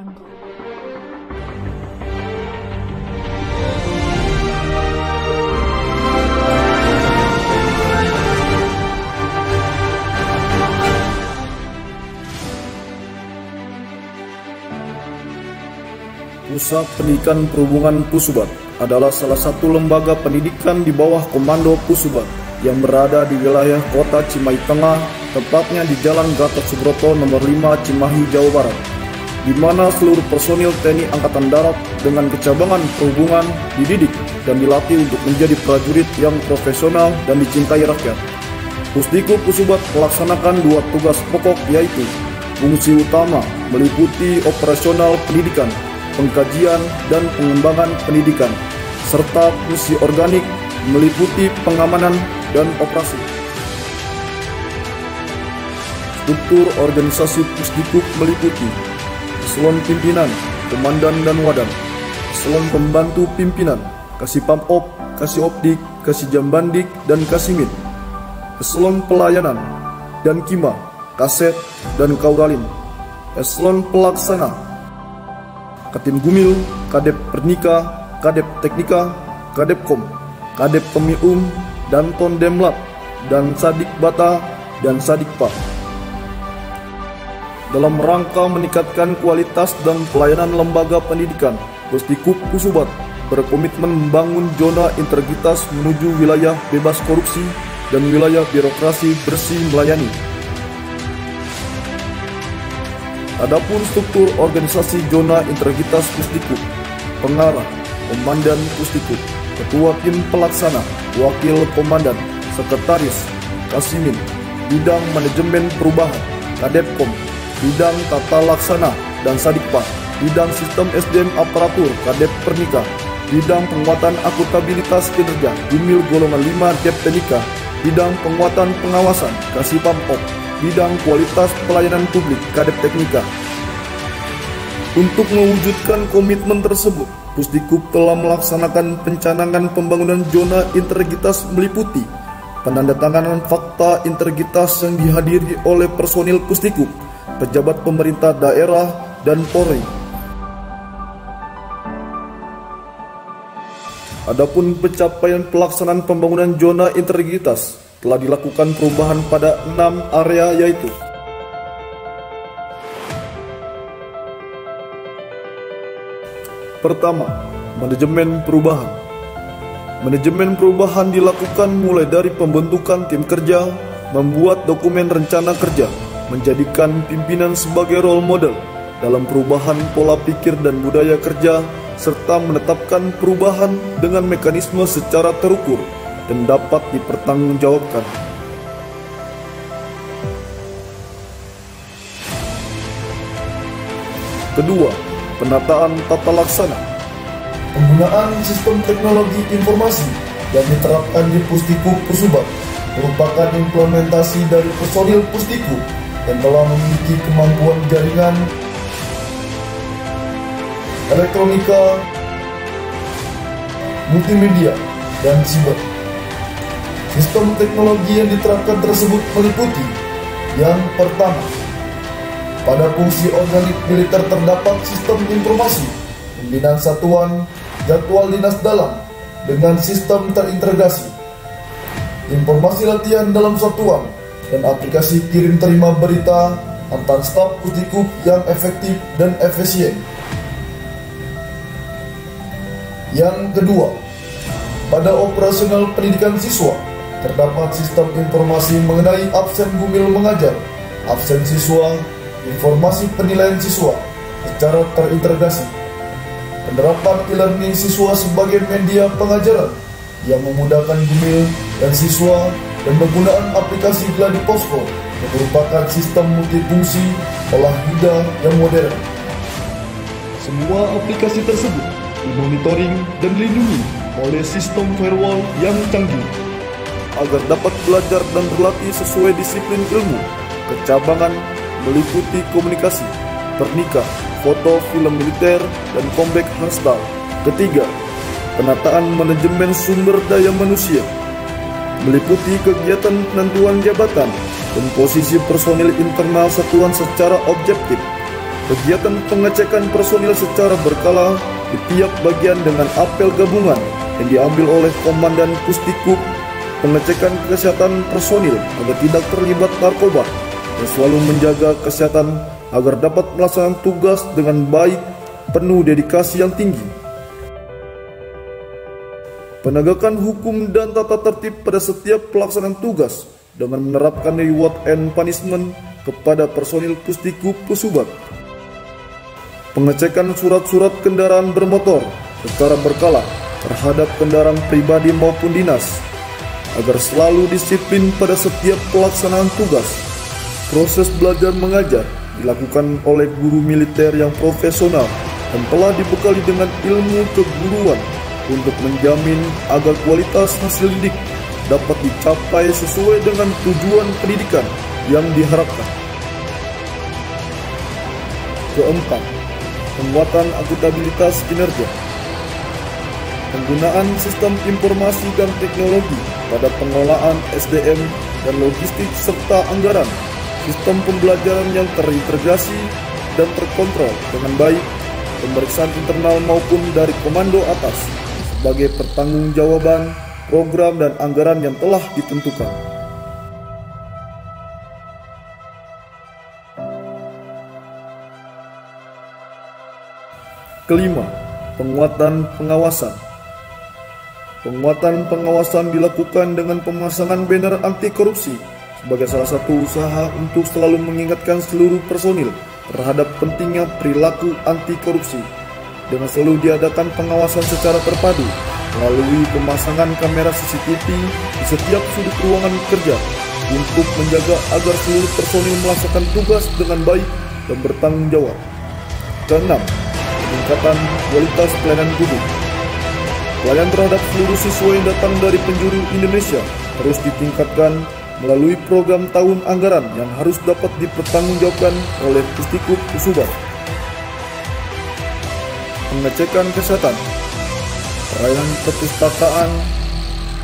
Pusat Pendidikan Perhubungan Pusubat adalah salah satu lembaga pendidikan di bawah Komando Pusubat yang berada di wilayah Kota Cimahi Tengah, tepatnya di Jalan Gatot Subroto nomor 5 Cimahi, Jawa Barat, di mana seluruh personil TNI Angkatan Darat dengan kecabangan perhubungan dididik dan dilatih untuk menjadi prajurit yang profesional dan dicintai rakyat. Pusdikub Pusubat melaksanakan dua tugas pokok, yaitu fungsi utama meliputi operasional pendidikan, pengkajian dan pengembangan pendidikan, serta fungsi organik meliputi pengamanan dan operasi. Struktur organisasi Pusdikub meliputi eselon pimpinan, komandan dan wadan, eselon pembantu pimpinan, Kasipamop, Kasiopdik, Kasijambandik dan Kasimid, eselon pelayanan dan Kima, Kaset dan Kauralim, eselon pelaksana, Katim Gumil, Kadep Pernika, Kadep Teknika, Kadepkom, Kadep Pemium, dan Tondemlap, dan Sadik Bata, dan Sadikpa. Dalam rangka meningkatkan kualitas dan pelayanan lembaga pendidikan, Pusdikub Pusubat berkomitmen membangun zona integritas menuju wilayah bebas korupsi dan wilayah birokrasi bersih melayani. Adapun struktur organisasi zona integritas Pusdikub: pengarah, komandan Pusdikub, ketua tim pelaksana, wakil komandan, sekretaris, Kasimin, bidang manajemen perubahan, Kadepkom, bidang tata laksana dan Sadikpa, bidang sistem SDM aparatur, Kadep Pernika, bidang penguatan akuntabilitas kinerja, Gumil golongan 5 Dep Tenika, bidang penguatan pengawasan, Kasipamop, bidang kualitas pelayanan publik, Kadep Teknika. Untuk mewujudkan komitmen tersebut, Pusdikub telah melaksanakan pencanangan pembangunan zona integritas meliputi penandatanganan fakta integritas yang dihadiri oleh personil Pusdikub, pejabat pemerintah daerah, dan Polri. Adapun pencapaian pelaksanaan pembangunan zona integritas, telah dilakukan perubahan pada 6 area, yaitu: pertama, manajemen perubahan. Manajemen perubahan dilakukan mulai dari pembentukan tim kerja, membuat dokumen rencana kerja, menjadikan pimpinan sebagai role model dalam perubahan pola pikir dan budaya kerja, serta menetapkan perubahan dengan mekanisme secara terukur dan dapat dipertanggungjawabkan. Kedua, penataan tata laksana. Penggunaan sistem teknologi informasi yang diterapkan di Pusdikub Pusubat merupakan implementasi dari personil Pusdikub yang telah memiliki kemampuan jaringan, elektronika, multimedia, dan siber. Sistem teknologi yang diterapkan tersebut meliputi: yang pertama, pada fungsi organik militer terdapat sistem informasi, pembinaan satuan, jadwal dinas dalam, dengan sistem terintegrasi, informasi latihan dalam satuan, dan aplikasi kirim terima berita antar staf Pusdikub yang efektif dan efisien. Yang kedua, pada operasional pendidikan siswa, terdapat sistem informasi mengenai absen Gumil mengajar, absen siswa, informasi penilaian siswa secara terintegrasi, penerapan e-learning siswa sebagai media pengajaran yang memudahkan Gumil dan siswa, dan penggunaan aplikasi Gladi Posko yang merupakan sistem multifungsi olah hida yang modern. Semua aplikasi tersebut dimonitoring dan dilindungi oleh sistem firewall yang canggih agar dapat belajar dan berlatih sesuai disiplin ilmu kecabangan meliputi komunikasi, pernikah, foto, film militer, dan combat hardstyle. Ketiga, penataan manajemen sumber daya manusia meliputi kegiatan penentuan jabatan dan posisi personil internal satuan secara objektif, Kegiatan pengecekan personil secara berkala di tiap bagian dengan apel gabungan yang diambil oleh Komandan Pusdikub, pengecekan kesehatan personil agar tidak terlibat narkoba dan selalu menjaga kesehatan agar dapat melaksanakan tugas dengan baik, penuh dedikasi yang tinggi. Penegakan hukum dan tata tertib pada setiap pelaksanaan tugas dengan menerapkan reward and punishment kepada personil Pusdikub Pusubat. Pengecekan surat-surat kendaraan bermotor secara berkala terhadap kendaraan pribadi maupun dinas agar selalu disiplin pada setiap pelaksanaan tugas. Proses belajar mengajar dilakukan oleh guru militer yang profesional dan telah dibekali dengan ilmu keguruan untuk menjamin agar kualitas hasil didik dapat dicapai sesuai dengan tujuan pendidikan yang diharapkan. Keempat, penguatan akuntabilitas kinerja. Penggunaan sistem informasi dan teknologi pada pengelolaan SDM dan logistik serta anggaran, sistem pembelajaran yang terintegrasi dan terkontrol dengan baik, pemeriksaan internal maupun dari komando atas sebagai pertanggungjawaban program dan anggaran yang telah ditentukan. Kelima, penguatan pengawasan. Penguatan pengawasan dilakukan dengan pemasangan banner anti korupsi sebagai salah satu usaha untuk selalu mengingatkan seluruh personil terhadap pentingnya perilaku anti korupsi, dengan selalu diadakan pengawasan secara terpadu melalui pemasangan kamera CCTV di setiap sudut ruangan kerja untuk menjaga agar seluruh personil melaksanakan tugas dengan baik dan bertanggung jawab. Keenam, peningkatan kualitas pelayanan guru. Pelayanan terhadap seluruh siswa yang datang dari penjuru Indonesia terus ditingkatkan melalui program tahun anggaran yang harus dapat dipertanggungjawabkan oleh Pusdikub Pusubat. Pengecekan kesehatan, pelayanan perpustakaan,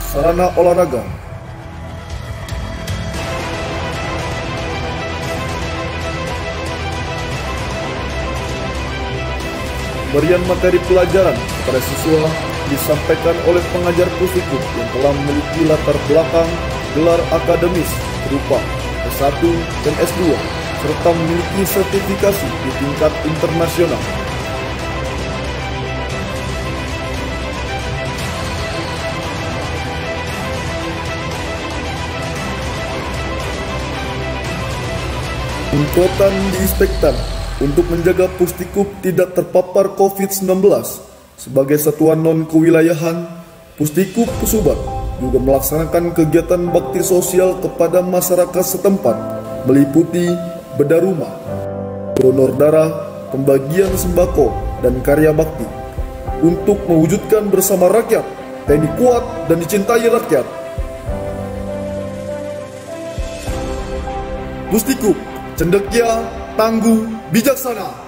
sarana olahraga. Pemberian materi pelajaran kepada siswa disampaikan oleh pengajar Pusdikub yang telah memiliki latar belakang gelar akademis berupa S1 dan S2 serta memiliki sertifikasi di tingkat internasional. Penyemprotan diinspektan untuk menjaga Pusdikub tidak terpapar COVID-19. Sebagai satuan non-kewilayahan, Pusdikub Pusubat juga melaksanakan kegiatan bakti sosial kepada masyarakat setempat, meliputi bedah rumah, donor darah, pembagian sembako, dan karya bakti, untuk mewujudkan bersama rakyat TNI kuat dan dicintai rakyat. Pusdikub, cendekia, tangguh, bijaksana.